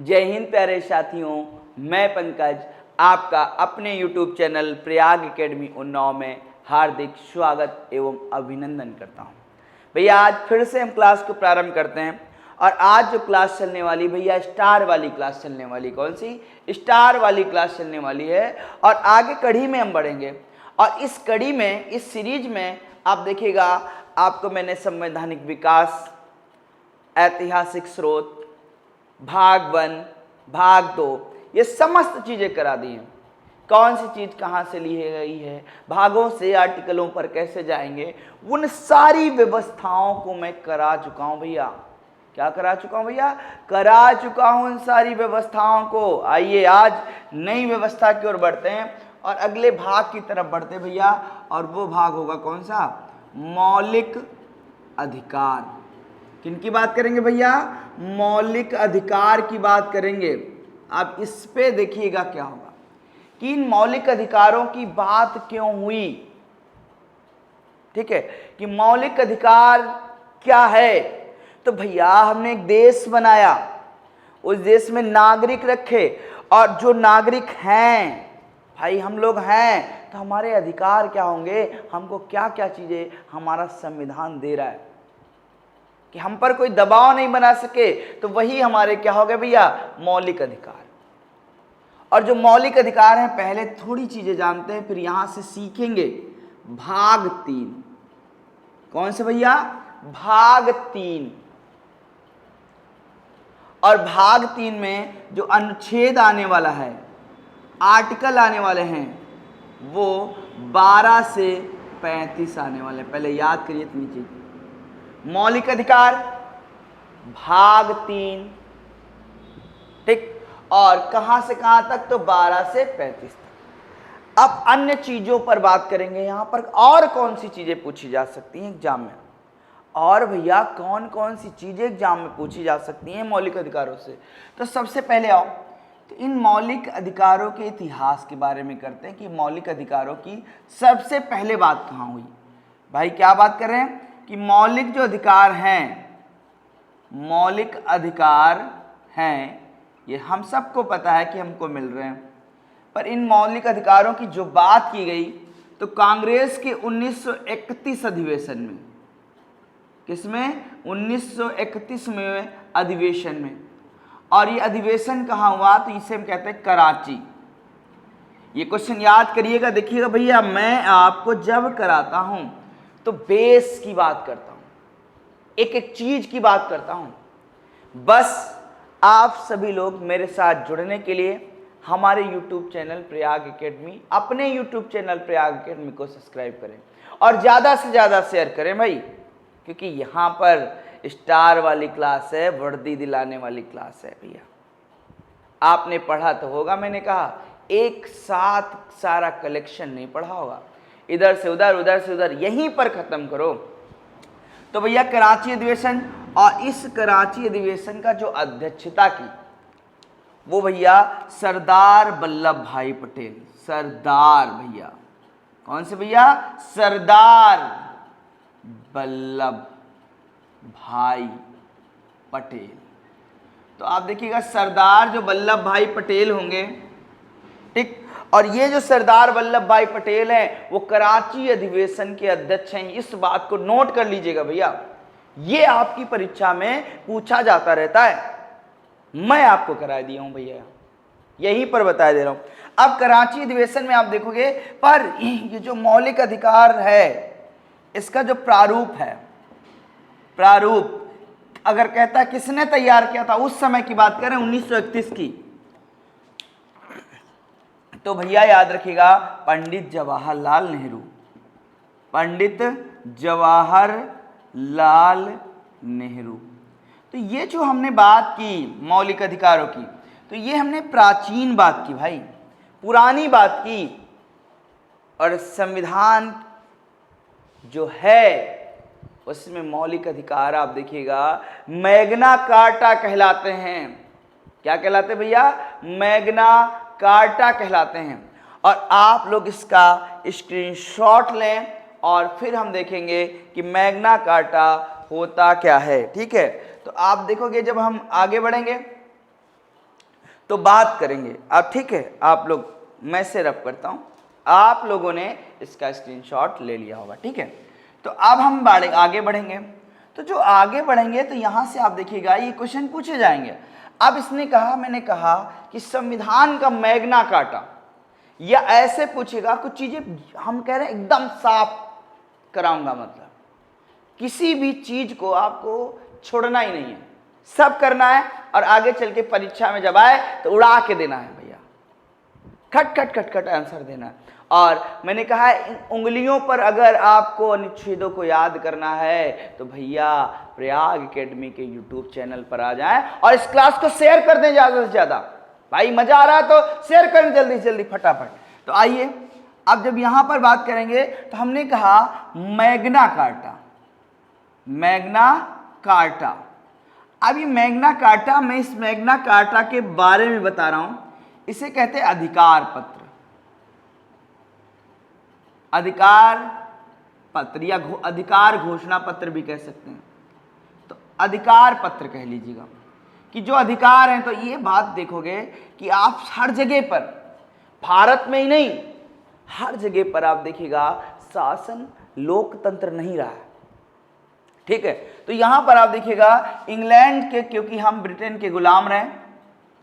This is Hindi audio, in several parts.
जय हिंद प्यारे साथियों, मैं पंकज आपका अपने YouTube channel Prayag academy Unnao में हार्दिक स्वागत एवं अभिनंदन करता हूं। भैया आज फिर से हम क्लास को प्रारंभ करते हैं और आज जो क्लास चलने वाली भैया स्टार वाली क्लास चलने वाली। कौन सी? स्टार वाली क्लास चलने वाली है और आगे कड़ी में हम बढ़ेंगे। और इस कड़ी में, इस सीरीज में आप देखिएगा, आपको मैंने संवैधानिक विकास, ऐतिहासिक स्रोत, भाग 1, भाग 2 ये समस्त चीज़ें करा दी हैं। कौन सी चीज़ कहाँ से ली गई है, भागों से आर्टिकलों पर कैसे जाएंगे, उन सारी व्यवस्थाओं को मैं करा चुका हूँ भैया। क्या करा चुका हूँ भैया? करा चुका हूँ उन सारी व्यवस्थाओं को। आइए आज नई व्यवस्था की ओर बढ़ते हैं और अगले भाग की तरफ बढ़ते हैं भैया। और वो भाग होगा कौन सा? मौलिक अधिकार। किनकी बात करेंगे भैया? मौलिक अधिकार की बात करेंगे। आप इस पे देखिएगा क्या होगा कि इन मौलिक अधिकारों की बात क्यों हुई। ठीक है कि मौलिक अधिकार क्या है। तो भैया हमने एक देश बनाया, उस देश में नागरिक रखे और जो नागरिक हैं भाई, हम लोग हैं, तो हमारे अधिकार क्या होंगे, हमको क्या क्या चीजें हमारा संविधान दे रहा है कि हम पर कोई दबाव नहीं बना सके, तो वही हमारे क्या हो गए भैया? मौलिक अधिकार। और जो मौलिक अधिकार हैं, पहले थोड़ी चीजें जानते हैं, फिर यहां से सीखेंगे। भाग 3। कौन से भैया? भाग 3। और भाग 3 में जो अनुच्छेद आने वाला है, आर्टिकल आने वाले हैं, वो 12 से 35 आने वाले हैं। पहले याद करिए इतनी चीज। मौलिक अधिकार भाग 3, ठीक। और कहां से कहां तक? तो 12 से 35 तक। अब अन्य चीजों पर बात करेंगे। यहां पर और कौन सी चीजें पूछी जा सकती हैं एग्जाम में, और भैया कौन कौन सी चीजें एग्जाम में पूछी जा सकती हैं मौलिक अधिकारों से। तो सबसे पहले आओ तो इन मौलिक अधिकारों के इतिहास के बारे में करते हैं कि मौलिक अधिकारों की सबसे पहले बात कहां हुई। भाई क्या बात कर रहे हैं कि मौलिक जो अधिकार हैं, मौलिक अधिकार हैं, ये हम सबको पता है कि हमको मिल रहे हैं। पर इन मौलिक अधिकारों की जो बात की गई तो कांग्रेस के 1931 अधिवेशन में, किसमें? 1931 में अधिवेशन में। और ये अधिवेशन कहाँ हुआ? तो इसे हम कहते हैं कराची। ये क्वेश्चन याद करिएगा। देखिएगा भैया, मैं आपको जब कराता हूं तो बेस की बात करता हूं, एक एक चीज की बात करता हूं। बस आप सभी लोग मेरे साथ जुड़ने के लिए हमारे YouTube चैनल प्रयाग एकेडमी, अपने YouTube चैनल प्रयाग एकेडमी को सब्सक्राइब करें और ज़्यादा से ज़्यादा शेयर करें भाई, क्योंकि यहाँ पर स्टार वाली क्लास है, वर्दी दिलाने वाली क्लास है भैया। आपने पढ़ा तो होगा, मैंने कहा एक साथ सारा कलेक्शन नहीं पढ़ा होगा, इधर से उधर, उधर से उधर, यहीं पर ख़त्म करो। तो भैया कराची अधिवेशन, और इस कराची अधिवेशन का जो अध्यक्षता की वो भैया सरदार वल्लभ भाई पटेल। सरदार भैया, कौन से भैया? सरदार वल्लभ भाई पटेल। तो आप देखिएगा सरदार जो वल्लभ भाई पटेल होंगे, ठीक। और ये जो सरदार वल्लभ भाई पटेल हैं वो कराची अधिवेशन के अध्यक्ष हैं। इस बात को नोट कर लीजिएगा भैया, ये आपकी परीक्षा में पूछा जाता रहता है। मैं आपको करा दिया हूं भैया, यहीं पर बता दे रहा हूं। अब कराची अधिवेशन में आप देखोगे, पर ये जो मौलिक अधिकार है इसका जो प्रारूप है, प्रारूप अगर कहता है किसने तैयार किया था, उस समय की बात करें 1931 की, तो भैया याद रखिएगा पंडित जवाहरलाल नेहरू। पंडित जवाहरलाल नेहरू। तो ये जो हमने बात की मौलिक अधिकारों की, तो ये हमने प्राचीन बात की भाई, पुरानी बात की। और संविधान जो है उसमें मौलिक अधिकार आप देखिएगा मैग्ना कार्टा कहलाते हैं। क्या कहलाते हैं भैया? मैग्ना कार्टा कहलाते हैं। और आप लोग इसका स्क्रीनशॉट लें और फिर हम देखेंगे कि मैग्ना कार्टा होता क्या है। ठीक है, तो आप देखोगे जब हम आगे बढ़ेंगे तो बात करेंगे अब, ठीक है। आप लोग, मैं से रब करता हूं, आप लोगों ने इसका स्क्रीनशॉट ले लिया होगा, ठीक है। तो अब हम आगे बढ़ेंगे। तो जो आगे बढ़ेंगे तो यहां से आप देखिएगा ये क्वेश्चन पूछे जाएंगे। अब इसने कहा, मैंने कहा कि संविधान का मैग्ना कार्टा, या ऐसे पूछेगा कुछ चीजें हम कह रहे हैं एकदम साफ कराऊंगा, मतलब किसी भी चीज को आपको छोड़ना ही नहीं है, सब करना है और आगे चल के परीक्षा में जब आए तो उड़ा के देना है भैया, खट खट खट खट आंसर देना है। और मैंने कहा इन उंगलियों पर अगर आपको अनुच्छेदों को याद करना है तो भैया प्रयाग एकेडमी के यूट्यूब चैनल पर आ जाएं और इस क्लास को शेयर कर दें ज़्यादा से ज़्यादा। भाई मजा आ रहा है तो शेयर करें जल्दी जल्दी फटाफट। तो आइए अब जब यहाँ पर बात करेंगे तो हमने कहा मैग्ना कार्टा, मैग्ना कार्टा। अब ये मैग्ना कार्टा, मैं इस मैग्ना कार्टा के बारे में बता रहा हूं। इसे कहते हैं अधिकार पत्र, अधिकार पत्र या अधिकार घोषणा पत्र भी कह सकते हैं। तो अधिकार पत्र कह लीजिएगा कि जो अधिकार हैं। तो ये बात देखोगे कि आप हर जगह पर, भारत में ही नहीं हर जगह पर आप देखिएगा शासन लोकतंत्र नहीं रहा है, ठीक है। तो यहां पर आप देखिएगा इंग्लैंड के, क्योंकि हम ब्रिटेन के गुलाम रहे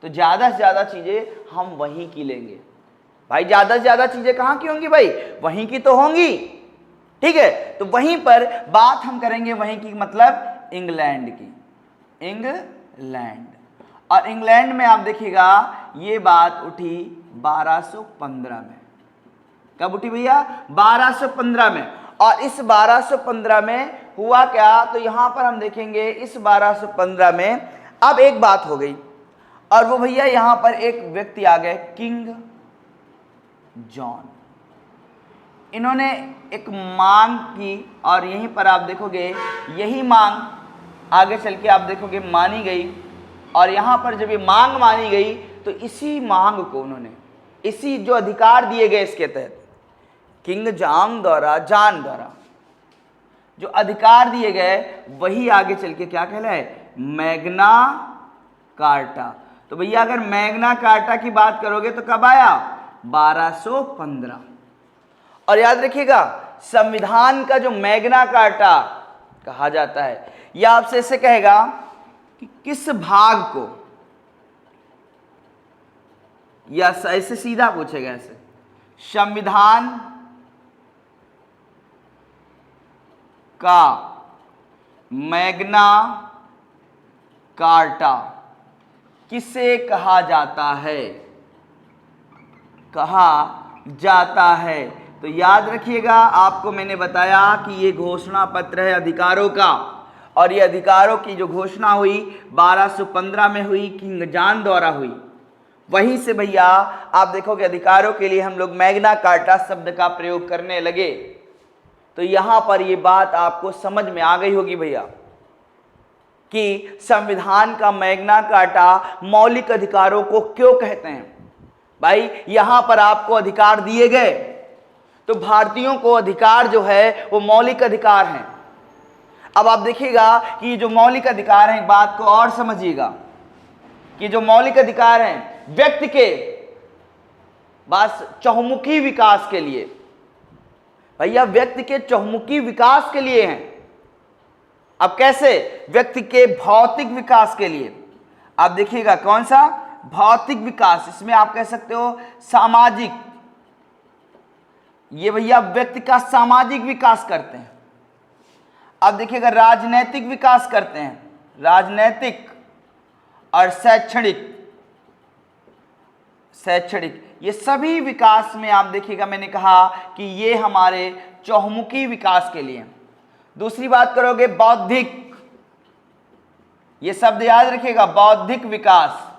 तो ज्यादा से ज्यादा चीजें हम वहीं की लेंगे। भाई ज्यादा से ज्यादा चीजें कहां की होंगी भाई, वहीं की तो होंगी, ठीक है। तो वहीं पर बात हम करेंगे वहीं की, मतलब इंग्लैंड की, इंग्लैंड। और इंग्लैंड में आप देखिएगा ये बात उठी 1215 में। कब उठी भैया? 1215 में। और इस 1215 में हुआ क्या, तो यहां पर हम देखेंगे इस 1215 में अब एक बात हो गई, और वो भैया यहां पर एक व्यक्ति आ गए, किंग जॉन। इन्होंने एक मांग की और यहीं पर आप देखोगे यही मांग आगे चल के आप देखोगे मानी गई। और यहां पर जब ये मांग मानी गई तो इसी मांग को उन्होंने, इसी जो अधिकार दिए गए इसके तहत किंग जॉन द्वारा जो अधिकार दिए गए वही आगे चल के क्या कहलाए, मैग्ना कार्टा। तो भैया अगर मैग्ना कार्टा की बात करोगे तो कब आया, 1215। और याद रखिएगा संविधान का जो मैग्ना कार्टा कहा जाता है, यह आपसे ऐसे कहेगा कि किस भाग को, या ऐसे सीधा पूछेगा ऐसे, संविधान का मैग्ना कार्टा किसे कहा जाता है, कहा जाता है। तो याद रखिएगा आपको मैंने बताया कि ये घोषणा पत्र है अधिकारों का, और ये अधिकारों की जो घोषणा हुई 1215 में हुई, किंग जॉन द्वारा हुई। वहीं से भैया आप देखोगे अधिकारों के लिए हम लोग मैग्ना कार्टा शब्द का प्रयोग करने लगे। तो यहां पर ये बात आपको समझ में आ गई होगी भैया कि संविधान का मैग्ना कार्टा मौलिक अधिकारों को क्यों कहते हैं। भाई यहां पर आपको अधिकार दिए गए, तो भारतीयों को अधिकार जो है वो मौलिक अधिकार हैं। अब आप देखिएगा कि जो मौलिक अधिकार हैं, बात को और समझिएगा कि जो मौलिक अधिकार हैं व्यक्ति के बस चहुमुखी विकास के लिए, भैया व्यक्ति के चहुमुखी विकास के लिए हैं। अब कैसे, व्यक्ति के भौतिक विकास के लिए। आप देखिएगा कौन सा, भौतिक विकास, इसमें आप कह सकते हो सामाजिक, ये भैया व्यक्ति का सामाजिक विकास करते हैं। अब देखिएगा राजनैतिक विकास करते हैं, राजनैतिक और शैक्षणिक, ये सभी विकास में आप देखिएगा मैंने कहा कि ये हमारे चहुमुखी विकास के लिए। दूसरी बात करोगे बौद्धिक, ये शब्द याद रखिएगा, बौद्धिक विकास।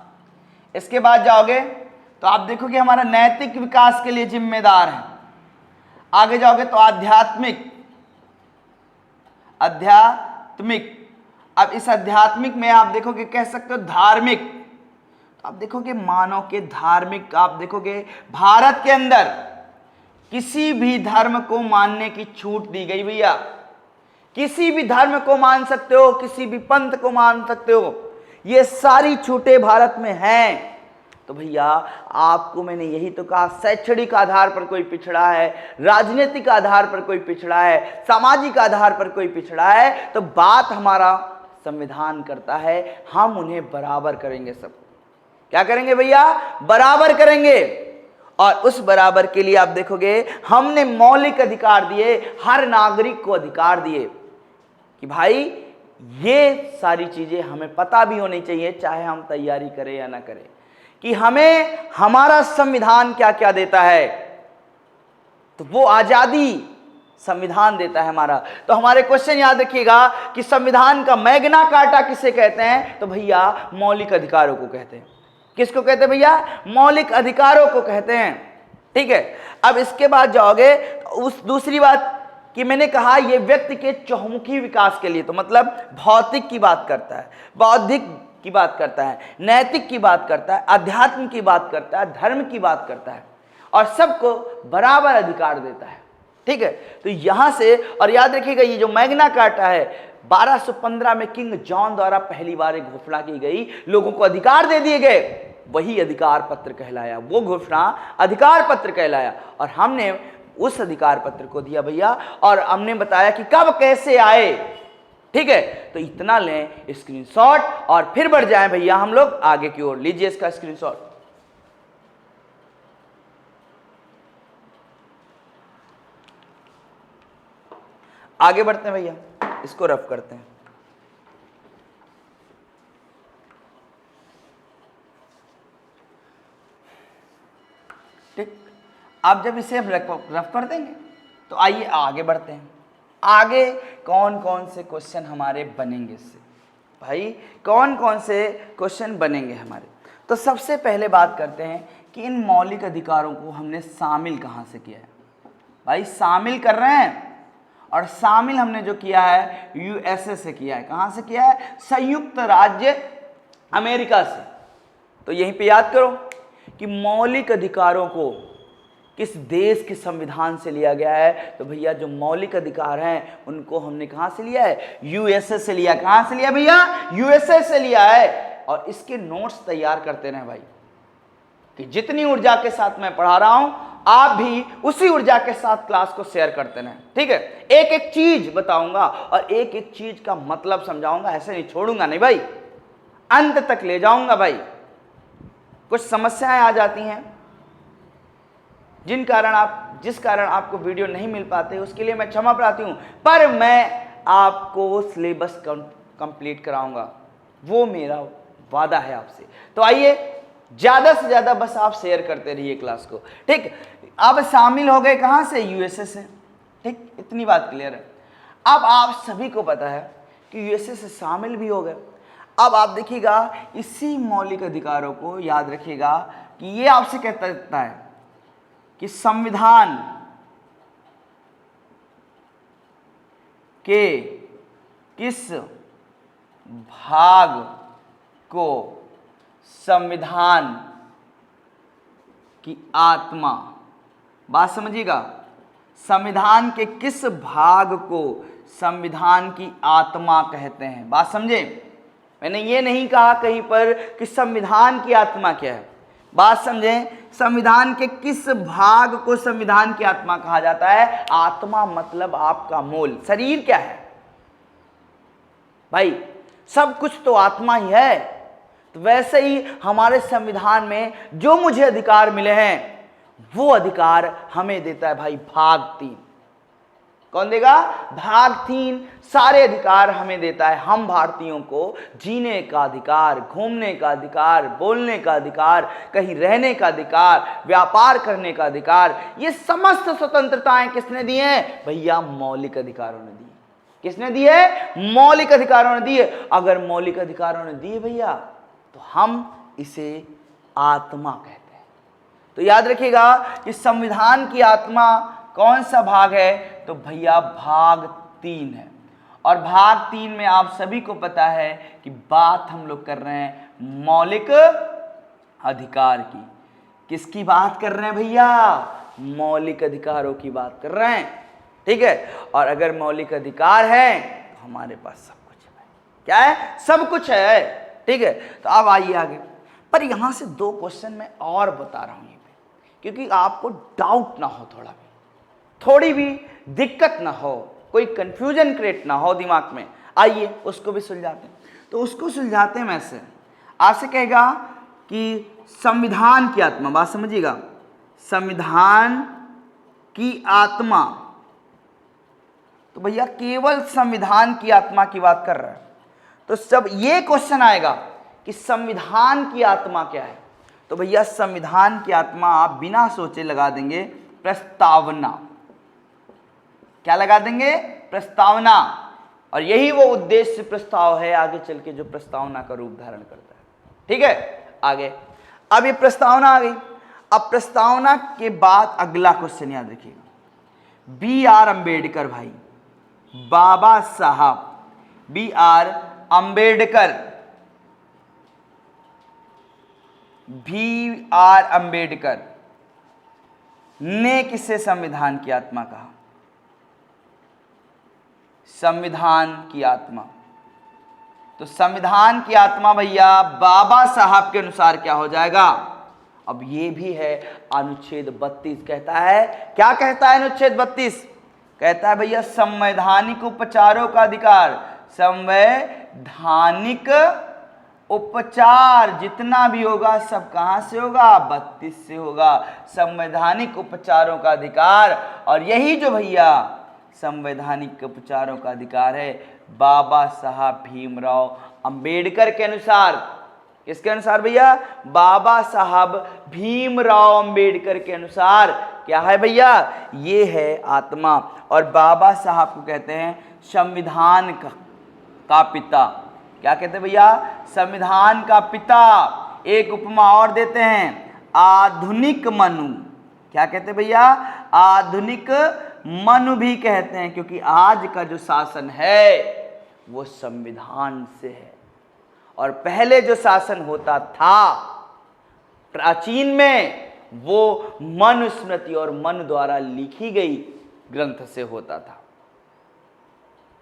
इसके बाद जाओगे तो आप देखोगे हमारा नैतिक विकास के लिए जिम्मेदार है। आगे जाओगे तो आध्यात्मिक, अब इस आध्यात्मिक में आप देखोगे कह सकते हो धार्मिक। तो आप देखोगे मानव के धार्मिक, आप देखोगे भारत के अंदर किसी भी धर्म को मानने की छूट दी गई भैया। किसी भी धर्म को मान सकते हो, किसी भी पंथ को मान सकते हो, ये सारी छूटें भारत में हैं। तो भैया आपको मैंने यही तो कहा, शैक्षणिक आधार पर कोई पिछड़ा है, राजनीतिक आधार पर कोई पिछड़ा है, सामाजिक आधार पर कोई पिछड़ा है, तो बात हमारा संविधान करता है हम उन्हें बराबर करेंगे। सब क्या करेंगे भैया? बराबर करेंगे। और उस बराबर के लिए आप देखोगे हमने मौलिक अधिकार दिए, हर नागरिक को अधिकार दिए कि भाई ये सारी चीजें हमें पता भी होनी चाहिए, चाहे हम तैयारी करें या ना करें, कि हमें हमारा संविधान क्या क्या देता है। तो वो आजादी संविधान देता है हमारा। तो हमारे क्वेश्चन याद रखिएगा कि संविधान का मैग्ना कार्टा किसे कहते हैं? तो भैया मौलिक अधिकारों को कहते हैं। किसको कहते हैं भैया? मौलिक अधिकारों को कहते हैं। ठीक है, अब इसके बाद जाओगे उस दूसरी बात कि मैंने कहा ये व्यक्ति के चहुमुखी विकास के लिए, तो मतलब भौतिक की बात करता है, बौद्धिक की बात करता है, नैतिक की बात करता है, अध्यात्म की बात करता है, धर्म की बात करता है और सबको बराबर अधिकार देता है। ठीक है, तो यहां से और याद रखिएगा ये जो मैग्ना कार्टा है 1215 में किंग जॉन द्वारा पहली बार एक घोषणा की गई, लोगों को अधिकार दे दिए गए, वही अधिकार पत्र कहलाया, वो घोषणा अधिकार पत्र कहलाया। और हमने उस अधिकार पत्र को दिया भैया, और हमने बताया कि कब कैसे आए। ठीक है, तो इतना लें स्क्रीनशॉट और फिर बढ़ जाएं भैया हम लोग आगे की ओर। लीजिए इसका स्क्रीनशॉट। आगे बढ़ते हैं भैया, इसको रफ करते हैं। ठीक, आप जब इसे रफ कर देंगे तो आइए आगे बढ़ते हैं। आगे कौन कौन से क्वेश्चन हमारे बनेंगे इससे? भाई कौन कौन से क्वेश्चन बनेंगे हमारे? तो सबसे पहले बात करते हैं कि इन मौलिक अधिकारों को हमने शामिल कहाँ से किया है। भाई शामिल कर रहे हैं, और शामिल हमने जो किया है यूएसए से किया है। कहाँ से किया है? संयुक्त राज्य अमेरिका से। तो यहीं पे याद करो कि मौलिक अधिकारों को किस देश के संविधान से लिया गया है? तो भैया जो मौलिक अधिकार हैं उनको हमने कहाँ से लिया है? यूएसए से लिया। कहाँ से लिया भैया? यूएसए से लिया है। और इसके नोट्स तैयार करते रहे भाई, कि जितनी ऊर्जा के साथ मैं पढ़ा रहा हूं आप भी उसी ऊर्जा के साथ क्लास को शेयर करते रहें। ठीक है, एक एक चीज बताऊंगा और एक एक चीज का मतलब समझाऊंगा, ऐसे नहीं छोड़ूंगा नहीं भाई, अंत तक ले जाऊंगा भाई। कुछ समस्याएं आ जाती हैं जिस कारण आपको वीडियो नहीं मिल पाते, उसके लिए मैं क्षमा प्रार्थी हूं, पर मैं आपको सिलेबस कंप्लीट कराऊंगा, वो मेरा वादा है आपसे। तो आइए ज्यादा से ज्यादा बस आप शेयर करते रहिए क्लास को। ठीक, अब शामिल हो गए कहां से? यूएसए से। ठीक, इतनी बात क्लियर है। अब आप सभी को पता है कि यूएसए से शामिल भी हो गए। अब आप देखिएगा इसी मौलिक अधिकारों को याद रखिएगा कि ये आपसे कहता है कि संविधान के किस भाग को संविधान की आत्मा, बात समझिएगा, संविधान के किस भाग को संविधान की आत्मा कहते हैं? बात समझे? मैंने ये नहीं कहा कहीं पर कि संविधान की आत्मा क्या है, बात समझें, संविधान के किस भाग को संविधान की आत्मा कहा जाता है? आत्मा मतलब आपका मूल शरीर क्या है भाई? सब कुछ तो आत्मा ही है। तो वैसे ही हमारे संविधान में जो मुझे अधिकार मिले हैं वो अधिकार हमें देता है भाई भाग 3। कौन देगा? भाग 3 सारे अधिकार हमें देता है। हम भारतीयों को जीने का अधिकार, घूमने का अधिकार, बोलने का अधिकार, कहीं रहने का अधिकार, व्यापार करने का अधिकार, ये समस्त स्वतंत्रताएं किसने दी हैं? भैया मौलिक अधिकारों ने दी। किसने दी है? मौलिक अधिकारों ने दी है। अगर मौलिक अधिकारों ने दी है भैया तो हम इसे आत्मा कहते हैं। तो याद रखिएगा कि संविधान की आत्मा कौन सा भाग है? तो भैया भाग 3 है। और भाग 3 में आप सभी को पता है कि बात हम लोग कर रहे हैं मौलिक अधिकार की। किसकी बात कर रहे हैं भैया? मौलिक अधिकारों की बात कर रहे हैं। ठीक है, और अगर मौलिक अधिकार है तो हमारे पास सब कुछ है। क्या है? सब कुछ है। ठीक है, तो अब आइए आगे। पर यहां से 2 क्वेश्चन मैं और बता रहा हूं ये पे, क्योंकि आपको डाउट ना हो, थोड़ी भी दिक्कत ना हो, कोई कंफ्यूजन क्रिएट ना हो दिमाग में। आइए उसको भी सुलझाते हैं। तो उसको सुलझाते हैं ऐसे, आपसे कहेगा कि संविधान की आत्मा, बात समझिएगा, संविधान की आत्मा, तो भैया केवल संविधान की आत्मा की बात कर रहा है। तो जब ये क्वेश्चन आएगा कि संविधान की आत्मा क्या है, तो भैया संविधान की आत्मा आप बिना सोचे लगा देंगे प्रस्तावना। क्या लगा देंगे? प्रस्तावना। और यही वो उद्देश्य प्रस्ताव है आगे चल के जो प्रस्तावना का रूप धारण करता है। ठीक है, आगे अब ये प्रस्तावना आ गई। अब प्रस्तावना के बाद अगला क्वेश्चन याद रखिएगा, B.R. अम्बेडकर भाई, बाबा साहब B.R. अम्बेडकर, B.R. अम्बेडकर ने किसे संविधान की आत्मा कहा? संविधान की आत्मा। तो संविधान की आत्मा भैया बाबा साहब के अनुसार क्या हो जाएगा? अब ये भी है अनुच्छेद 32 कहता है, क्या कहता है अनुच्छेद 32? कहता है भैया संवैधानिक उपचारों का अधिकार, संवैधानिक उपचार जितना भी होगा सब कहां से होगा? 32 से होगा, संवैधानिक उपचारों का अधिकार। और यही जो भैया संवैधानिक उपचारों का अधिकार है बाबा साहब भीमराव अंबेडकर के अनुसार। किसके अनुसार भैया? बाबा साहब भीमराव अंबेडकर के अनुसार क्या है भैया? ये है आत्मा। और बाबा साहब को कहते हैं संविधान का पिता। क्या कहते हैं भैया? संविधान का पिता। एक उपमा और देते हैं, आधुनिक मनु। क्या कहते हैं भैया? आधुनिक मनु भी कहते हैं, क्योंकि आज का जो शासन है वो संविधान से है। और पहले जो शासन होता था प्राचीन में, वो मनुस्मृति और मन द्वारा लिखी गई ग्रंथ से होता था।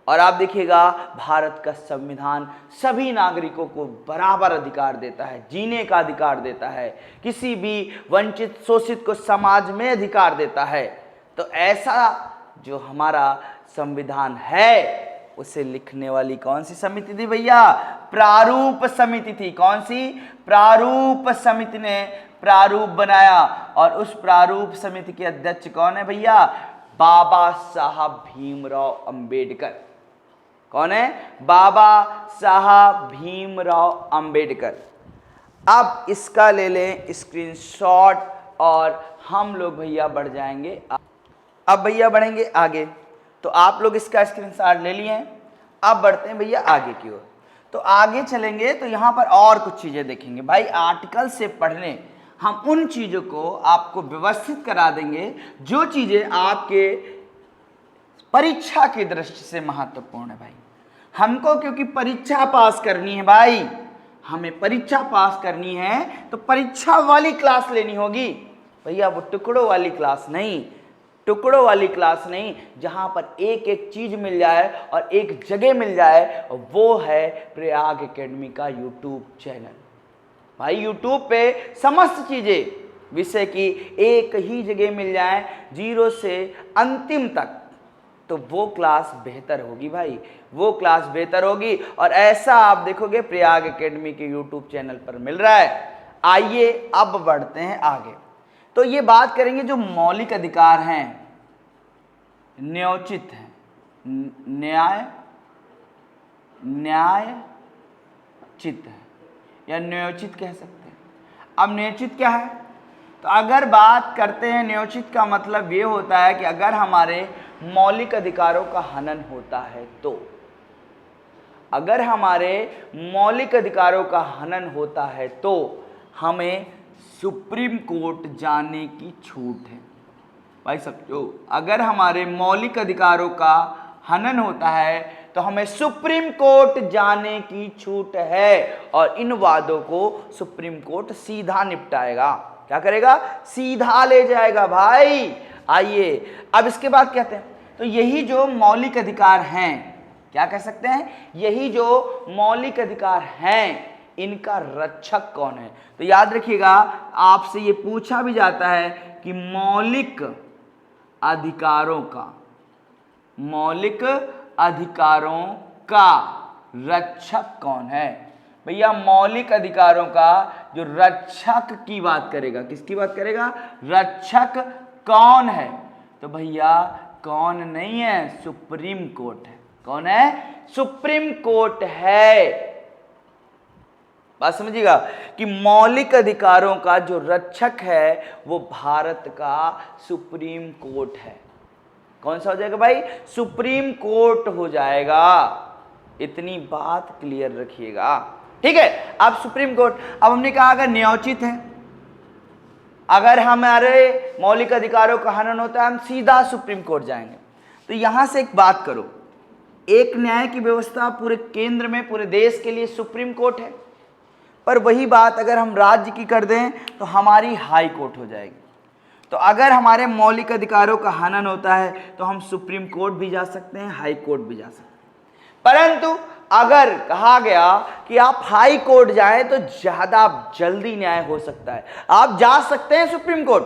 और आप देखिएगा भारत का संविधान सभी नागरिकों को बराबर अधिकार देता है, जीने का अधिकार देता है, किसी भी वंचित शोषित को समाज में अधिकार देता है। तो ऐसा जो हमारा संविधान है उसे लिखने वाली कौन सी समिति थी भैया? प्रारूप समिति थी। कौन सी? प्रारूप समिति ने प्रारूप बनाया। और उस प्रारूप समिति के अध्यक्ष कौन है भैया? बाबा साहब भीमराव अंबेडकर। कौन है? बाबा साहब भीमराव अंबेडकर। अब इसका ले लें स्क्रीनशॉट और हम लोग भैया बढ़ जाएंगे। अब भैया बढ़ेंगे आगे। तो आप लोग इसका स्क्रीनशॉट ले लिए हैं। अब बढ़ते हैं भैया आगे की ओर। तो आगे चलेंगे तो यहाँ पर और कुछ चीज़ें देखेंगे भाई। आर्टिकल से पढ़ने हम उन चीज़ों को आपको व्यवस्थित करा देंगे जो चीज़ें आपके परीक्षा की दृष्टि से महत्वपूर्ण है भाई। हमको क्योंकि परीक्षा पास करनी है भाई, हमें परीक्षा पास करनी है तो परीक्षा वाली क्लास लेनी होगी भैया। वो टुकड़ों वाली क्लास नहीं, टुकड़ों वाली क्लास नहीं, जहां पर एक एक चीज मिल जाए और एक जगह मिल जाए, वो है प्रयाग एकेडमी का यूट्यूब चैनल भाई। यूट्यूब पे समस्त चीजें विषय की एक ही जगह मिल जाए, 0 से अंतिम तक, तो वो क्लास बेहतर होगी भाई, वो क्लास बेहतर होगी। और ऐसा आप देखोगे प्रयाग एकेडमी के यूट्यूब चैनल पर मिल रहा है। आइए अब बढ़ते हैं आगे। तो ये बात करेंगे जो मौलिक अधिकार हैं, न्योचित हैं, न्यायचित है या न्योचित कह सकते हैं। अब न्योचित क्या है? तो अगर बात करते हैं न्योचित का मतलब ये होता है कि अगर हमारे मौलिक अधिकारों का हनन होता है तो, अगर हमारे मौलिक अधिकारों का हनन होता है तो हमें सुप्रीम कोर्ट जाने की छूट है भाई। समझो, अगर हमारे मौलिक अधिकारों का हनन होता है तो हमें सुप्रीम कोर्ट जाने की छूट है। और इन वादों को सुप्रीम कोर्ट सीधा निपटाएगा। क्या करेगा? सीधा ले जाएगा भाई। आइए अब इसके बाद कहते हैं, तो यही जो मौलिक अधिकार हैं, क्या कह सकते हैं? यही जो मौलिक अधिकार हैं, इनका रक्षक कौन है? तो याद रखिएगा, आपसे ये पूछा भी जाता है कि मौलिक अधिकारों का रक्षक कौन है? भैया मौलिक अधिकारों का जो रक्षक की बात करेगा, किसकी बात करेगा? रक्षक कौन है? तो भैया कौन नहीं है, सुप्रीम कोर्ट है। कौन है? सुप्रीम कोर्ट है। बात समझिएगा कि मौलिक अधिकारों का जो रक्षक है वो भारत का सुप्रीम कोर्ट है। कौन सा हो जाएगा भाई? सुप्रीम कोर्ट हो जाएगा। इतनी बात क्लियर रखिएगा, ठीक है। अब सुप्रीम कोर्ट, अब हमने कहा अगर न्यायोचित है, अगर हमारे मौलिक अधिकारों का हनन होता है, हम सीधा सुप्रीम कोर्ट जाएंगे। तो यहां से एक बात करो, एक न्याय की व्यवस्था पूरे केंद्र में, पूरे देश के लिए सुप्रीम कोर्ट है, पर वही बात अगर हम राज्य की कर दें तो हमारी हाई कोर्ट हो जाएगी। तो अगर हमारे मौलिक अधिकारों का हनन होता है तो हम सुप्रीम कोर्ट भी जा सकते हैं, हाई कोर्ट भी जा सकते हैं। परंतु अगर कहा गया कि आप हाई कोर्ट जाएं तो ज्यादा जल्दी न्याय हो सकता है, आप जा सकते हैं सुप्रीम कोर्ट।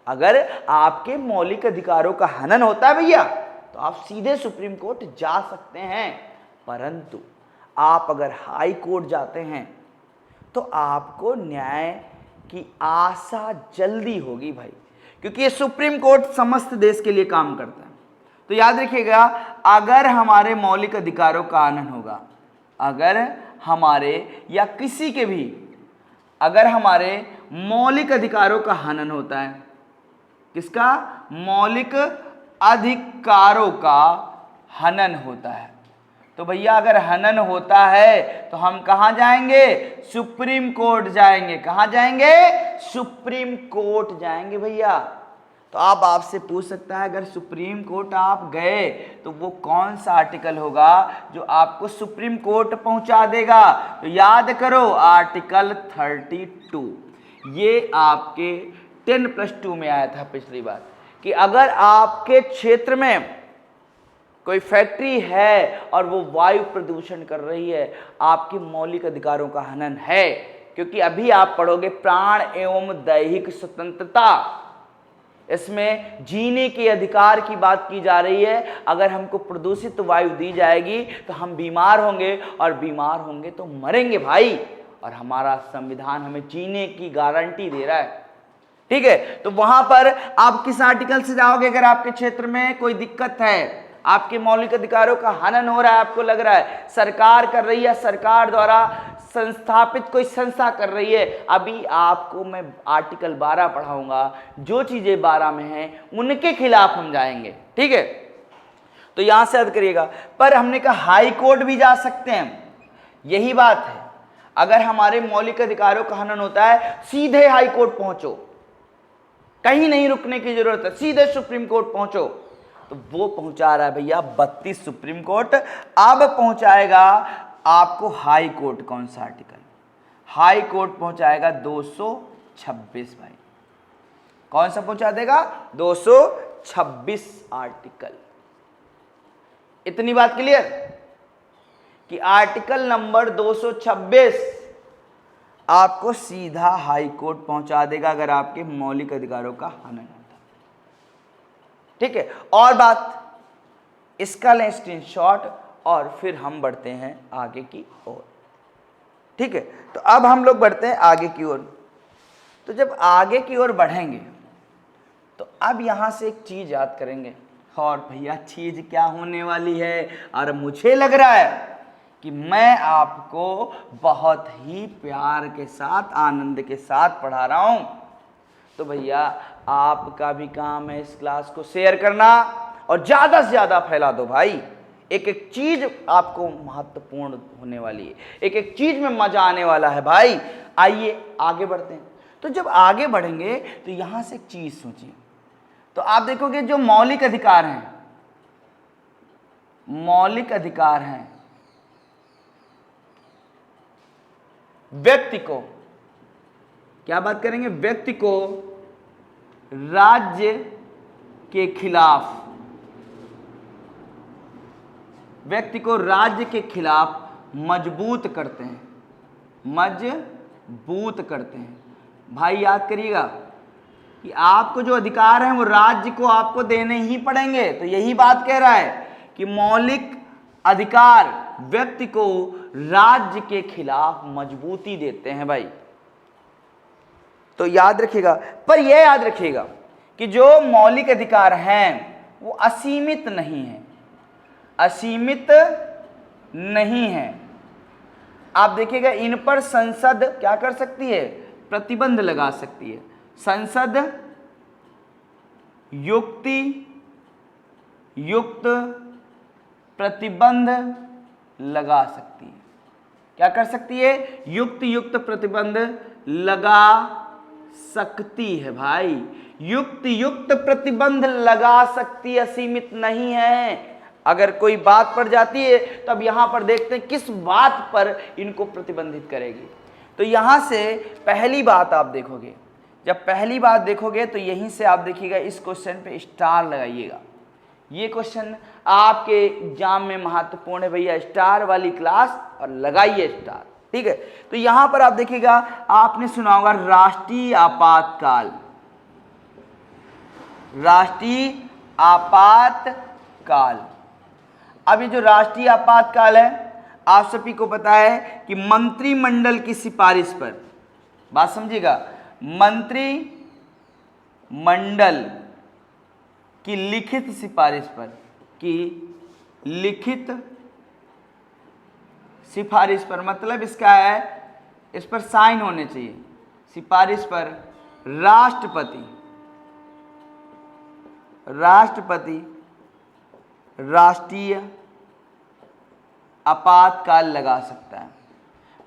अगर आपके मौलिक अधिकारों का हनन होता है भैया तो आप सीधे सुप्रीम कोर्ट जा सकते हैं। परंतु आप अगर हाई कोर्ट जाते हैं तो आपको न्याय की आशा जल्दी होगी भाई, क्योंकि ये सुप्रीम कोर्ट समस्त देश के लिए काम करता है। तो याद रखिएगा, अगर हमारे मौलिक अधिकारों का हनन होगा, अगर हमारे या किसी के भी अगर हमारे मौलिक अधिकारों का हनन होता है, किसका? मौलिक अधिकारों का हनन होता है, तो भैया अगर हनन होता है तो हम कहां जाएंगे? सुप्रीम कोर्ट जाएंगे। कहां जाएंगे? सुप्रीम कोर्ट जाएंगे भैया। तो आप आपसे पूछ सकता है, अगर सुप्रीम कोर्ट आप गए तो वो कौन सा आर्टिकल होगा जो आपको सुप्रीम कोर्ट पहुंचा देगा? तो याद करो, आर्टिकल 32। ये आपके 10+2 में आया था पिछली बार, कि अगर आपके क्षेत्र में कोई फैक्ट्री है और वो वायु प्रदूषण कर रही है, आपके मौलिक अधिकारों का हनन है। क्योंकि अभी आप पढ़ोगे प्राण एवं दैहिक स्वतंत्रता, इसमें जीने के अधिकार की बात की जा रही है। अगर हमको प्रदूषित वायु दी जाएगी तो हम बीमार होंगे, और बीमार होंगे तो मरेंगे भाई, और हमारा संविधान हमें जीने की गारंटी दे रहा है, ठीक है। तो वहां पर आप किस आर्टिकल से जाओगे? अगर आपके क्षेत्र में कोई दिक्कत है, आपके मौलिक अधिकारों का हनन हो रहा है, आपको लग रहा है सरकार कर रही है, सरकार द्वारा संस्थापित कोई संस्था कर रही है, अभी आपको मैं आर्टिकल 12 पढ़ाऊंगा, जो चीजें 12 में हैं उनके खिलाफ हम जाएंगे, ठीक है। तो यहां से याद करिएगा। पर हमने कहा हाई कोर्ट भी जा सकते हैं, यही बात है। अगर हमारे मौलिक अधिकारों का हनन होता है, सीधे हाई कोर्ट पहुंचो, कहीं नहीं रुकने की जरूरत है, सीधे सुप्रीम कोर्ट पहुंचो। तो वो पहुंचा रहा है भैया 32 सुप्रीम कोर्ट। अब पहुंचाएगा आपको हाई कोर्ट, कौन सा आर्टिकल? हाई कोर्ट पहुंचाएगा 226 भाई। कौन सा पहुंचा देगा? 226 आर्टिकल। इतनी बात क्लियर कि आर्टिकल नंबर 226 आपको सीधा हाई कोर्ट पहुंचा देगा अगर आपके मौलिक अधिकारों का हनन होता, ठीक है। और बात, इसका लें स्क्रीनशॉट और फिर हम बढ़ते हैं आगे की ओर, ठीक है। तो अब हम लोग बढ़ते हैं आगे की ओर। तो जब आगे की ओर बढ़ेंगे तो अब यहां से एक चीज याद करेंगे, और भैया चीज क्या होने वाली है, और मुझे लग रहा है कि मैं आपको बहुत ही प्यार के साथ, आनंद के साथ पढ़ा रहा हूं। तो भैया आपका भी काम है इस क्लास को शेयर करना, और ज्यादा से ज्यादा फैला दो भाई। एक एक चीज आपको महत्वपूर्ण होने वाली है, एक एक चीज में मजा आने वाला है भाई। आइए आगे बढ़ते हैं। तो जब आगे बढ़ेंगे तो यहां से एक चीज सोचिए, तो आप देखोगे जो मौलिक अधिकार हैं, मौलिक अधिकार हैं, व्यक्ति को, क्या बात करेंगे? व्यक्ति को राज्य के खिलाफ, व्यक्ति को राज्य के खिलाफ मजबूत करते हैं, मजबूत करते हैं। भाई याद करिएगा कि आपको जो अधिकार हैं वो राज्य को आपको देने ही पड़ेंगे। तो यही बात कह रहा है कि मौलिक अधिकार व्यक्ति को राज्य के खिलाफ मजबूती देते हैं भाई। तो याद रखिएगा, पर यह याद रखिएगा कि जो मौलिक अधिकार हैं वो असीमित नहीं है, असीमित नहीं है। आप देखिएगा इन पर संसद क्या कर सकती है, प्रतिबंध लगा सकती है। संसद युक्त प्रतिबंध लगा सकती है। क्या कर सकती है, युक्त प्रतिबंध लगा सकती है भाई। युक्त प्रतिबंध लगा सकती है, असीमित नहीं है। अगर कोई बात पड़ जाती है तो अब यहां पर देखते हैं किस बात पर इनको प्रतिबंधित करेगी। तो यहां से पहली बात आप देखोगे, जब पहली बात देखोगे तो यहीं से आप देखिएगा, इस क्वेश्चन पे स्टार लगाइएगा। ये क्वेश्चन आपके एग्जाम में महत्वपूर्ण है भैया, स्टार वाली क्लास और लगाइए स्टार, ठीक है। तो यहां पर आप देखिएगा, आपने सुना होगा राष्ट्रीय आपातकाल। राष्ट्रीय आपातकाल, अब ये जो राष्ट्रीय आपातकाल है, आप सभी को पता है कि मंत्रिमंडल की सिफारिश पर, बात समझिएगा, मंत्रिमंडल की लिखित सिफारिश पर, की लिखित सिफारिश पर, मतलब इसका है इस पर साइन होने चाहिए। सिफारिश पर राष्ट्रपति राष्ट्रीय आपातकाल लगा सकता है।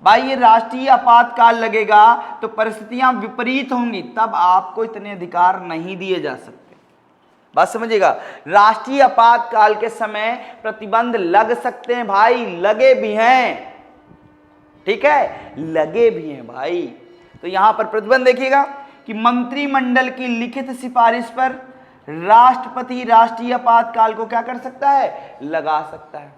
भाई ये राष्ट्रीय आपातकाल लगेगा तो परिस्थितियां विपरीत होंगी, तब आपको इतने अधिकार नहीं दिए जा सकते। बात समझिएगा, राष्ट्रीय आपातकाल के समय प्रतिबंध लग सकते हैं भाई, लगे भी हैं, ठीक है, लगे भी हैं भाई। तो यहां पर प्रतिबंध देखिएगा कि मंत्रिमंडल की लिखित सिफारिश पर राष्ट्रपति राष्ट्रीय आपातकाल को क्या कर सकता है, लगा सकता है।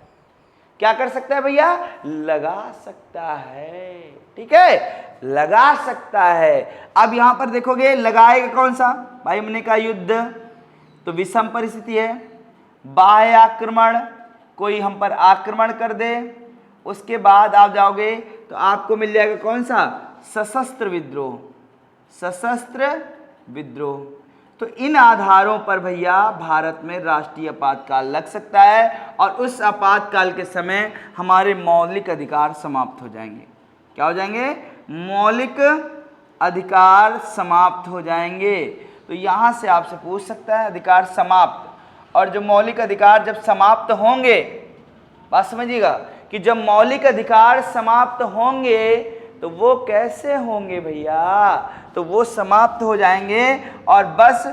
क्या कर सकता है भैया, लगा सकता है, ठीक है, लगा सकता है। अब यहां पर देखोगे लगाएगा कौन सा भाई, हमने कहा युद्ध, तो विषम परिस्थिति है, बाह्य आक्रमण, कोई हम पर आक्रमण कर दे, उसके बाद आप जाओगे तो आपको मिल जाएगा कौन सा, सशस्त्र विद्रोह, सशस्त्र विद्रोह। तो इन आधारों पर भैया भारत में राष्ट्रीय आपातकाल लग सकता है और उस आपातकाल के समय हमारे मौलिक अधिकार समाप्त हो जाएंगे। क्या हो जाएंगे, मौलिक अधिकार समाप्त हो जाएंगे। तो यहाँ से आपसे पूछ सकता है अधिकार समाप्त, और जो मौलिक अधिकार जब समाप्त होंगे, बात समझिएगा कि जब मौलिक अधिकार समाप्त होंगे तो वो कैसे होंगे भैया, तो वो समाप्त हो जाएंगे और बस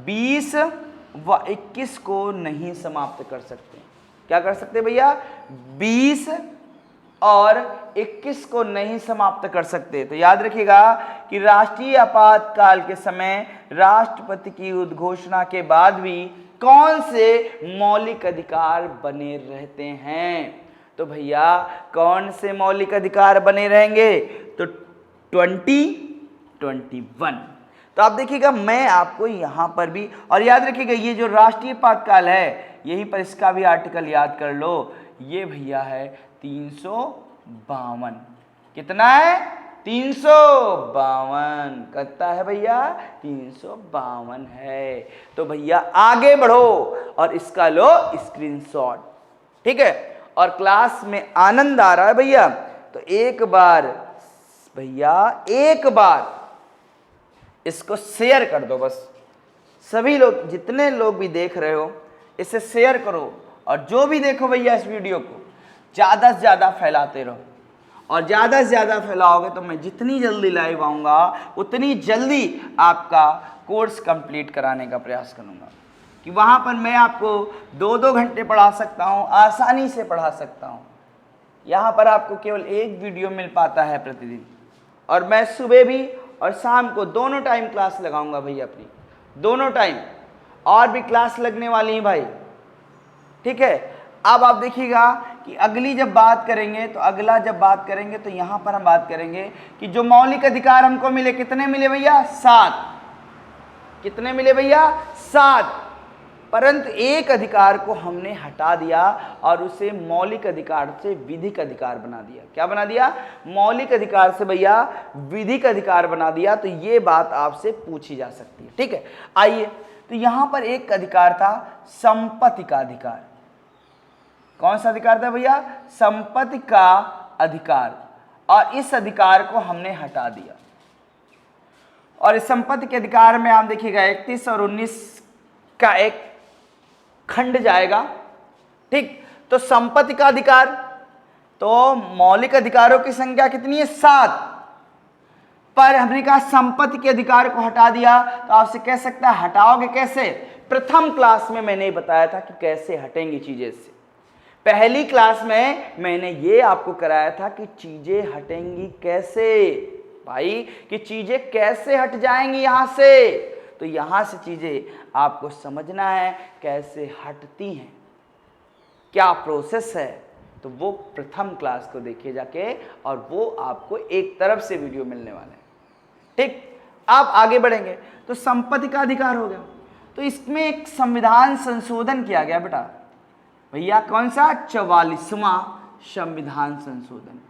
20 व 21 को नहीं समाप्त कर सकते। क्या कर सकते भैया, 20 और 21 को नहीं समाप्त कर सकते। तो याद रखिएगा कि राष्ट्रीय आपातकाल के समय राष्ट्रपति की उद्घोषणा के बाद भी कौन से मौलिक अधिकार बने रहते हैं, तो भैया कौन से मौलिक अधिकार बने रहेंगे, तो 21। तो आप देखिएगा मैं आपको यहां पर भी, और याद रखिएगा ये जो राष्ट्रीय आपातकाल है, यहीं पर इसका भी आर्टिकल याद कर लो, ये भैया है 352। कितना है, 352 कितना है भैया, 352 है। तो भैया आगे बढ़ो और इसका लो स्क्रीनशॉट, ठीक है। और क्लास में आनंद आ रहा है भैया, तो एक बार भैया, एक बार इसको शेयर कर दो बस। सभी लोग, जितने लोग भी देख रहे हो, इसे शेयर करो, और जो भी देखो भैया इस वीडियो को ज़्यादा से ज़्यादा फैलाते रहो, और ज़्यादा से ज़्यादा फैलाओगे तो मैं जितनी जल्दी लाइव आऊँगा उतनी जल्दी आपका कोर्स कंप्लीट कराने का प्रयास करूँगा, कि वहाँ पर मैं आपको 2-2 घंटे पढ़ा सकता हूँ, आसानी से पढ़ा सकता हूँ। यहाँ पर आपको केवल एक वीडियो मिल पाता है प्रतिदिन, और मैं सुबह भी और शाम को दोनों टाइम क्लास लगाऊंगा भैया अपनी, दोनों टाइम, और भी क्लास लगने वाली है भाई, ठीक है। अब आप देखिएगा कि अगली जब बात करेंगे तो अगला जब बात करेंगे तो यहां पर हम बात करेंगे कि जो मौलिक अधिकार हमको मिले, कितने मिले भैया? 7। कितने मिले भैया? 7। परंतु एक अधिकार को हमने हटा दिया और उसे मौलिक अधिकार से विधिक अधिकार बना दिया। क्या बना दिया? मौलिक अधिकार से भैया विधिक अधिकार बना दिया। तो ये बात आपसे पूछी जा सकती है, ठीक है। आइए, तो यहां पर एक अधिकार था संपत्ति का अधिकार। कौन सा अधिकार था भैया? संपत्ति का अधिकार। और इस अधिकार को हमने हटा दिया और इस संपत्ति के अधिकार में आप देखिएगा 31 और 19 का एक खंड जाएगा, ठीक। तो संपत्ति का अधिकार, तो मौलिक अधिकारों की संख्या कितनी है? 7। पर हमने कहा संपत्ति के अधिकार को हटा दिया। तो आपसे कह सकता है हटाओगे कैसे? प्रथम क्लास में मैंने बताया था कि कैसे हटेंगी चीजें से। पहली क्लास में मैंने ये आपको कराया था कि चीजें हटेंगी कैसे भाई, कि चीजें कैसे हट जाएंगी यहां से। तो यहां से चीजें आपको समझना है कैसे हटती हैं, क्या प्रोसेस है। तो वो प्रथम क्लास को देखिए जाके, और वो आपको एक तरफ से वीडियो मिलने वाला है, ठीक। आप आगे बढ़ेंगे तो संपत्ति का अधिकार हो गया। तो इसमें एक संविधान संशोधन किया गया बेटा भैया। कौन सा? 44वां संविधान संशोधन।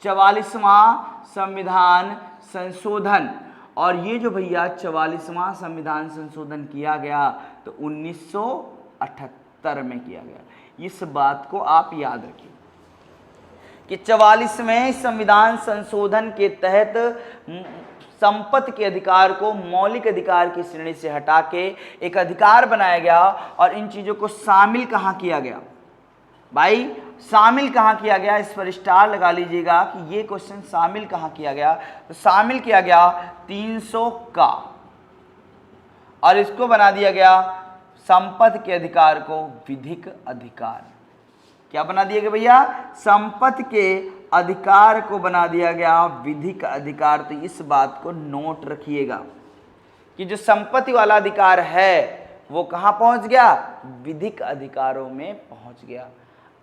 44वां संविधान संशोधन। और ये जो भैया 44वां संविधान संशोधन किया गया तो 1978 में किया गया। इस बात को आप याद रखिए कि 44वें संविधान संशोधन के तहत संपत्ति के अधिकार को मौलिक अधिकार की श्रेणी से हटा के एक अधिकार बनाया गया। और इन चीजों को शामिल कहाँ किया गया भाई? शामिल कहाँ किया गया? इस पर स्टार लगा लीजिएगा कि ये क्वेश्चन शामिल कहाँ किया गया। तो शामिल किया गया 300 का, और इसको बना दिया गया संपत्ति के अधिकार को विधिक अधिकार। क्या बना दिया गया भैया? संपत्ति के अधिकार को बना दिया गया विधिक अधिकार। तो इस बात को नोट रखिएगा कि जो संपत्ति वाला अधिकार है वो कहाँ पहुंच गया? विधिक अधिकारों में पहुंच गया।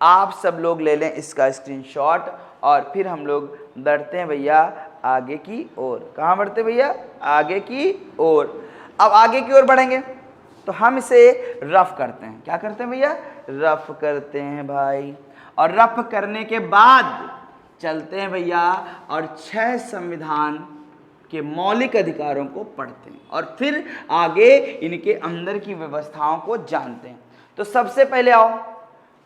आप सब लोग ले लें इसका स्क्रीनशॉट और फिर हम लोग बढ़ते हैं भैया आगे की ओर। कहाँ बढ़ते भैया? आगे की ओर। अब आगे की ओर बढ़ेंगे तो हम इसे रफ करते हैं। क्या करते हैं भैया? रफ करते हैं भाई। और रफ करने के बाद चलते हैं भैया और 6 संविधान के मौलिक अधिकारों को पढ़ते हैं और फिर आगे इनके अंदर की व्यवस्थाओं को जानते हैं। तो सबसे पहले आओ,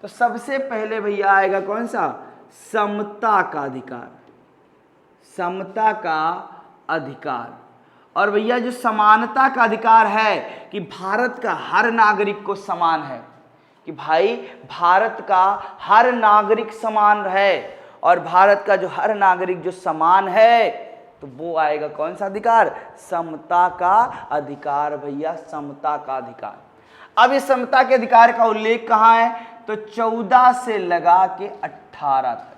तो सबसे पहले भैया आएगा कौन सा? समता का अधिकार। समता का अधिकार। और भैया जो समानता का अधिकार है कि भारत का हर नागरिक को समान है, कि भाई भारत का हर नागरिक समान है, और भारत का जो हर नागरिक जो समान है तो वो आएगा कौन सा अधिकार? समता का अधिकार भैया, समता का अधिकार। अब इस समता के अधिकार का उल्लेख कहाँ है? तो 14 से लगा के 18 तक।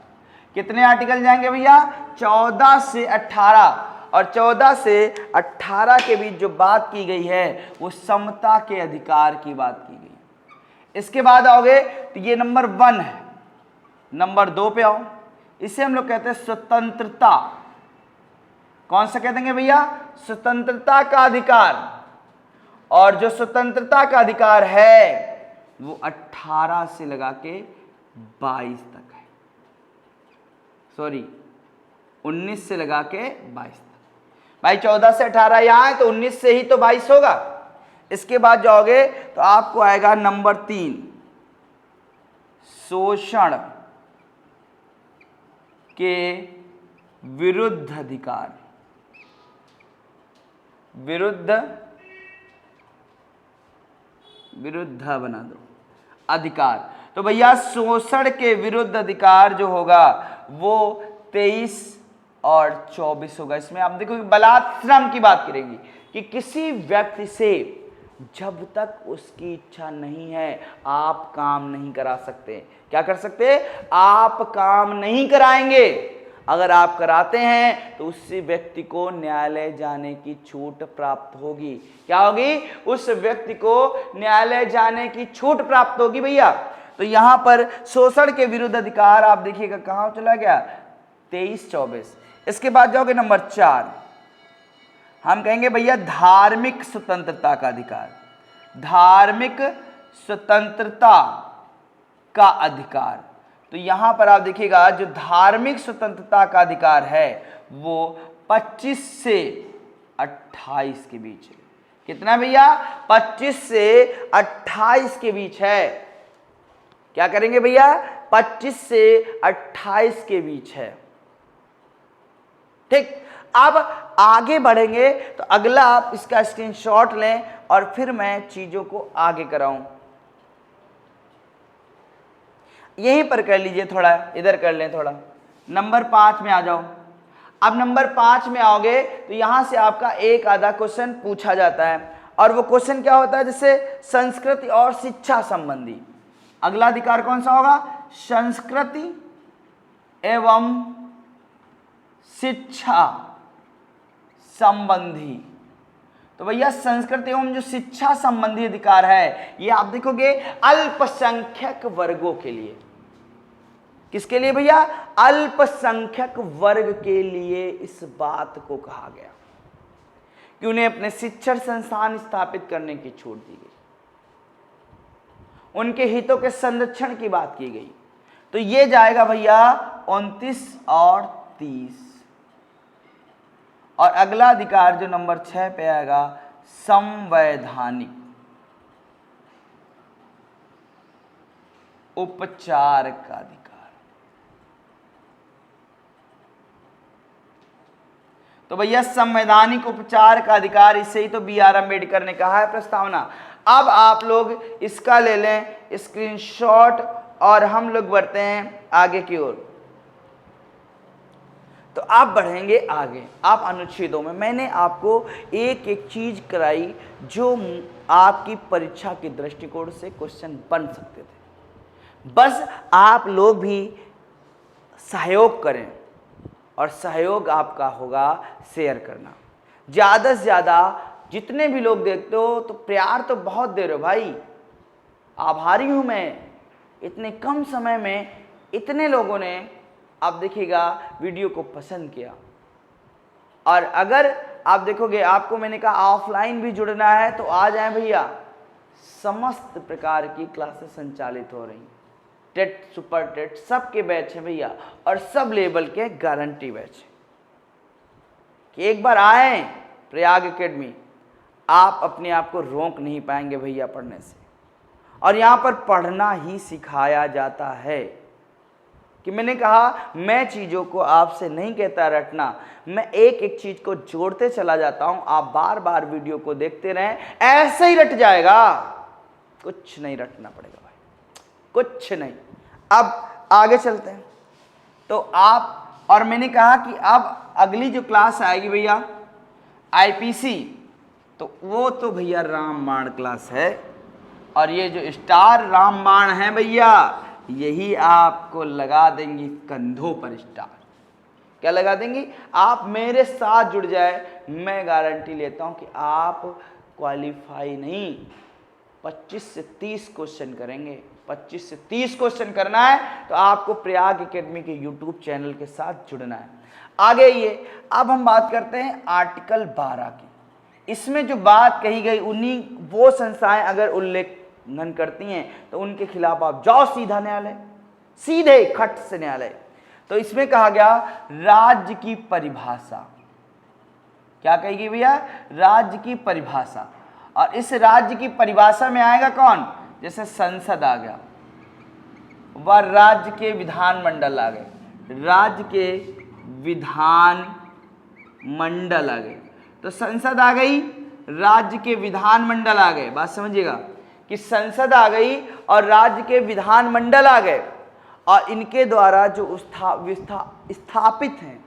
कितने आर्टिकल जाएंगे भैया? 14 से 18। और 14 से 18 के बीच जो बात की गई है वो समता के अधिकार की बात की गई है। इसके बाद आओगे तो ये नंबर 1 है। नंबर 2 पे आओ, इसे हम लोग कहते हैं स्वतंत्रता। कौन सा कह देंगे भैया? स्वतंत्रता का अधिकार। और जो स्वतंत्रता का अधिकार है वो 18 से लगा के 22 तक है, सॉरी 19 से लगा के 22 तक। भाई 14 से 18 यहाँ है तो 19 से ही तो 22 होगा। इसके बाद जाओगे तो आपको आएगा नंबर 3, शोषण के विरुद्ध अधिकार। विरुद्ध बना दो अधिकार। तो भैया शोषण के विरुद्ध अधिकार जो होगा वो 23 और 24 होगा। इसमें आप देखो बलात्श्रम की बात करेंगी कि किसी व्यक्ति से जब तक उसकी इच्छा नहीं है आप काम नहीं करा सकते। क्या कर सकते? आप काम नहीं कराएंगे। अगर आप कराते हैं तो उस व्यक्ति को न्यायालय जाने की छूट प्राप्त होगी। क्या होगी? उस व्यक्ति को न्यायालय जाने की छूट प्राप्त होगी भैया। तो यहां पर शोषण के विरुद्ध अधिकार आप देखिएगा कहां चला गया, 23-24। इसके बाद जाओगे नंबर 4, हम कहेंगे भैया धार्मिक स्वतंत्रता का अधिकार। धार्मिक स्वतंत्रता का अधिकार, तो यहां पर आप देखिएगा जो धार्मिक स्वतंत्रता का अधिकार है वो 25 से 28 के बीच है। कितना भैया, 25 से 28 के बीच है। क्या करेंगे भैया, 25 से 28 के बीच है। ठीक, अब आगे बढ़ेंगे तो अगला आप इसका स्क्रीनशॉट लें और फिर मैं चीजों को आगे कराऊं। यहीं पर कर लीजिए, थोड़ा इधर कर लें, थोड़ा नंबर 5 में आ जाओ। अब नंबर 5 में आओगे तो यहां से आपका एक आधा क्वेश्चन पूछा जाता है, और वो क्वेश्चन क्या होता है, जैसे संस्कृति और शिक्षा संबंधी। अगला अधिकार कौन सा होगा, संस्कृति एवं शिक्षा संबंधी। तो भैया संस्कृति एवं जो शिक्षा संबंधी अधिकार है ये आप देखोगे अल्पसंख्यक वर्गों के लिए। किसके लिए भैया, अल्पसंख्यक वर्ग के लिए इस बात को कहा गया कि उन्हें अपने शिक्षण संस्थान स्थापित करने की छूट दी गई, उनके हितों के संरक्षण की बात की गई। तो ये जाएगा भैया 29 और 30। और अगला अधिकार जो नंबर 6 पे आएगा, संवैधानिक उपचार का अधिकार। तो भैया संवैधानिक उपचार का अधिकार, इससे ही तो B.R. अम्बेडकर ने कहा है प्रस्तावना। अब आप लोग इसका ले लें स्क्रीनशॉट और हम लोग बढ़ते हैं आगे की ओर। तो आप बढ़ेंगे आगे, आप अनुच्छेदों में मैंने आपको एक एक चीज कराई जो आपकी परीक्षा के दृष्टिकोण से क्वेश्चन बन सकते थे। बस आप लोग भी सहयोग करें, और सहयोग आपका होगा शेयर करना। ज़्यादा से ज़्यादा जितने भी लोग देखते हो तो प्यार तो बहुत दे रहे हो भाई, आभारी हूँ मैं। इतने कम समय में इतने लोगों ने आप देखिएगा वीडियो को पसंद किया। और अगर आप देखोगे, आपको मैंने कहा ऑफलाइन भी जुड़ना है तो आ जाएं भैया, समस्त प्रकार की क्लासेस संचालित हो रही, टेट सुपर टेट सबके बैच है भैया, और सब लेवल के गारंटी बैच है कि एक बार आए प्रयाग एकेडमी, आप अपने आप को रोक नहीं पाएंगे भैया पढ़ने से। और यहाँ पर पढ़ना ही सिखाया जाता है कि मैंने कहा मैं चीज़ों को आपसे नहीं कहता रटना, मैं एक एक चीज़ को जोड़ते चला जाता हूँ। आप बार बार वीडियो को देखते रहें, ऐसे ही रट जाएगा, कुछ नहीं रटना पड़ेगा भाई, कुछ नहीं। अब आगे चलते हैं। तो आप, और मैंने कहा कि अब अगली जो क्लास आएगी भैया आईपीसी, तो वो तो भैया रामबाण क्लास है, और ये जो स्टार रामबाण है भैया यही आपको लगा देंगी कंधों पर स्टार। क्या लगा देंगी, आप मेरे साथ जुड़ जाए, मैं गारंटी लेता हूं कि आप क्वालिफाई नहीं 25 से 30 क्वेश्चन करेंगे। 25 से 30 क्वेश्चन करना है तो आपको प्रयाग एकेडमी के यूट्यूब चैनल के साथ जुड़ना है। आगे ये अब हम बात करते हैं आर्टिकल 12 की। इसमें जो बात कही गई उन्हीं वो संस्थाएं अगर उल्लेखन करती हैं तो उनके खिलाफ आप जाओ सीधा न्यायालय, सीधे खट से न्यायालय। तो इसमें कहा गया राज्य की परिभाषा, क्या कहेगी भैया, राज्य की परिभाषा। और इस राज्य की परिभाषा में आएगा कौन, जैसे संसद आ गया, वह राज्य के विधानमंडल आ गए, राज्य के विधान मंडल आ गए। तो संसद आ गई, राज्य के विधानमंडल आ गए। बात समझिएगा कि संसद आ गई और राज्य के विधानमंडल आ गए, और इनके द्वारा जो स्थापित हैं,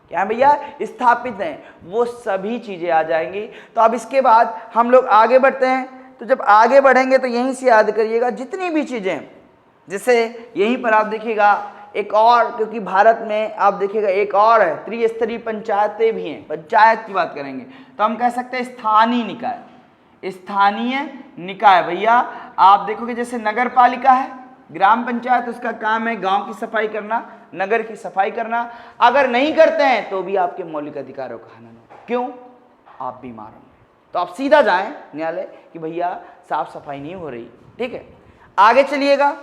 क्या भैया स्थापित हैं, वो सभी चीजें आ जाएंगी। तो अब इसके बाद हम लोग आगे बढ़ते हैं। तो जब आगे बढ़ेंगे तो यहीं से याद करिएगा जितनी भी चीजें, जैसे यहीं पर आप देखिएगा एक और, क्योंकि भारत में आप देखिएगा एक और है, त्रिस्तरीय पंचायतें भी हैं, पंचायत की बात करेंगे तो हम कह सकते हैं स्थानीय निकाय। स्थानीय निकाय भैया आप देखोगे जैसे नगर पालिका है, ग्राम पंचायत उसका काम है गांव की सफाई करना, नगर की सफाई करना। अगर नहीं करते हैं तो भी आपके मौलिक अधिकारों का हनन होगा। क्यों? आप बीमार होंगे। तो आप सीधा जाएं न्यायालय कि भैया साफ सफाई नहीं हो रही। ठीक है, आगे चलिएगा।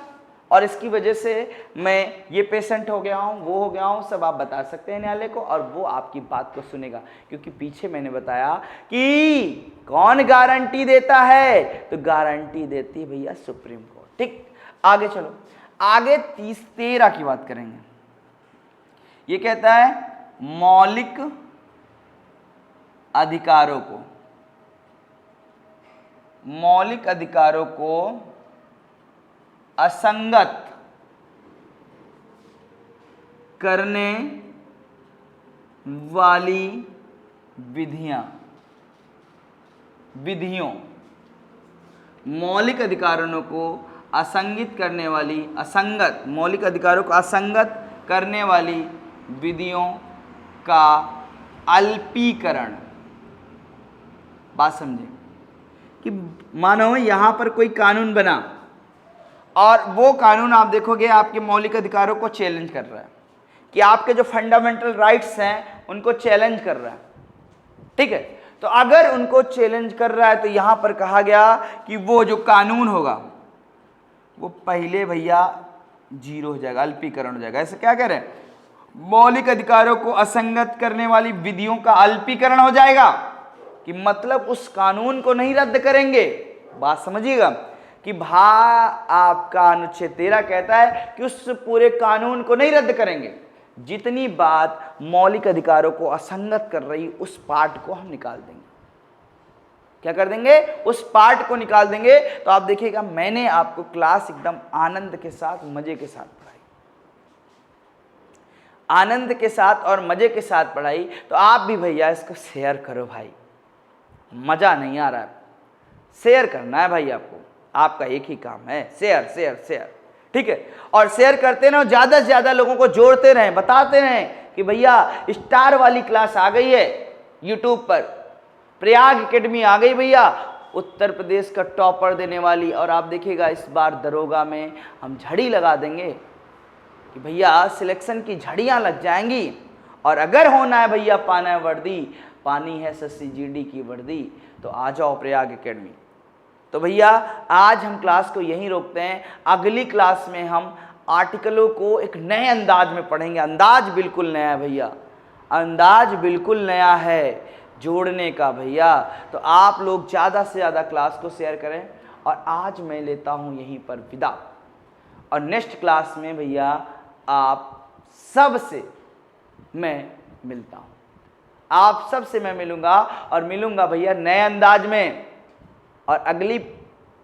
और इसकी वजह से मैं ये पेशेंट हो गया हूँ, वो हो गया हूँ, सब आप बता सकते हैं न्यायालय को, और वो आपकी बात को सुनेगा। क्योंकि पीछे मैंने बताया कि कौन गारंटी देता है, तो गारंटी देती है भैया सुप्रीम कोर्ट। ठीक, आगे चलो, आगे 13 की बात करेंगे। ये कहता है मौलिक अधिकारों को असंगत करने वाली विधियों, मौलिक अधिकारों को मौलिक अधिकारों को असंगत करने वाली विधियों का अल्पीकरण। बात समझे कि मानो यहां पर कोई कानून बना और वो कानून आप देखोगे आपके मौलिक अधिकारों को चैलेंज कर रहा है, कि आपके जो फंडामेंटल राइट्स हैं उनको चैलेंज कर रहा है। ठीक है, तो अगर उनको चैलेंज कर रहा है तो यहां पर कहा गया कि वो जो कानून होगा वो पहले भैया जीरो हो जाएगा, अल्पीकरण हो जाएगा। ऐसे क्या कह रहे हैं? मौलिक अधिकारों को असंगत करने वाली विधियों का अल्पीकरण हो जाएगा, कि मतलब उस कानून को नहीं रद्द करेंगे। बात समझिएगा कि आपका अनुच्छेद 13 कहता है कि उस पूरे कानून को नहीं रद्द करेंगे, जितनी बात मौलिक अधिकारों को असंगत कर रही उस पार्ट को हम निकाल देंगे। क्या कर देंगे? उस पार्ट को निकाल देंगे। तो आप देखिएगा मैंने आपको क्लास एकदम आनंद के साथ मजे के साथ पढ़ाई, आनंद के साथ और मजे के साथ पढ़ाई। तो आप भी भैया इसको शेयर करो भाई, मजा नहीं आ रहा है, शेयर करना है भाई आपको, आपका एक ही काम है, शेयर शेयर शेयर। ठीक है, और शेयर करते रहें, ज्यादा से ज्यादा लोगों को जोड़ते रहें, बताते रहें कि भैया स्टार वाली क्लास आ गई है यूट्यूब पर, प्रयाग एकेडमी आ गई भैया, उत्तर प्रदेश का टॉपर देने वाली। और आप देखिएगा इस बार दरोगा में हम झड़ी लगा देंगे कि भैया सिलेक्शन की झड़ियां लग जाएंगी। और अगर होना है भैया पाना है वर्दी, पानी है SSCGD की वर्दी, तो आ जाओ प्रयाग एकेडमी। तो भैया आज हम क्लास को यहीं रोकते हैं। अगली क्लास में हम आर्टिकलों को एक नए अंदाज में पढ़ेंगे। अंदाज बिल्कुल नया है भैया, अंदाज बिल्कुल नया है जोड़ने का भैया। तो आप लोग ज़्यादा से ज़्यादा क्लास को शेयर करें। और आज मैं लेता हूँ यहीं पर विदा, और नेक्स्ट क्लास में भैया आप सबसे मैं मिलता हूँ, आप सबसे मैं मिलूँगा, और मिलूँगा भैया नए अंदाज में। और अगली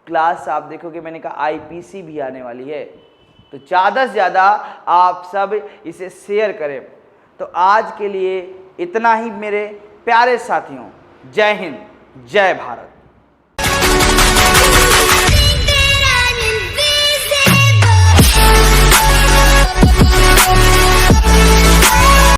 क्लास आप देखोगे मैंने कहा IPC भी आने वाली है, तो ज़्यादा से ज़्यादा आप सब इसे शेयर करें। तो आज के लिए इतना ही मेरे प्यारे साथियों। जय हिंद, जय भारत।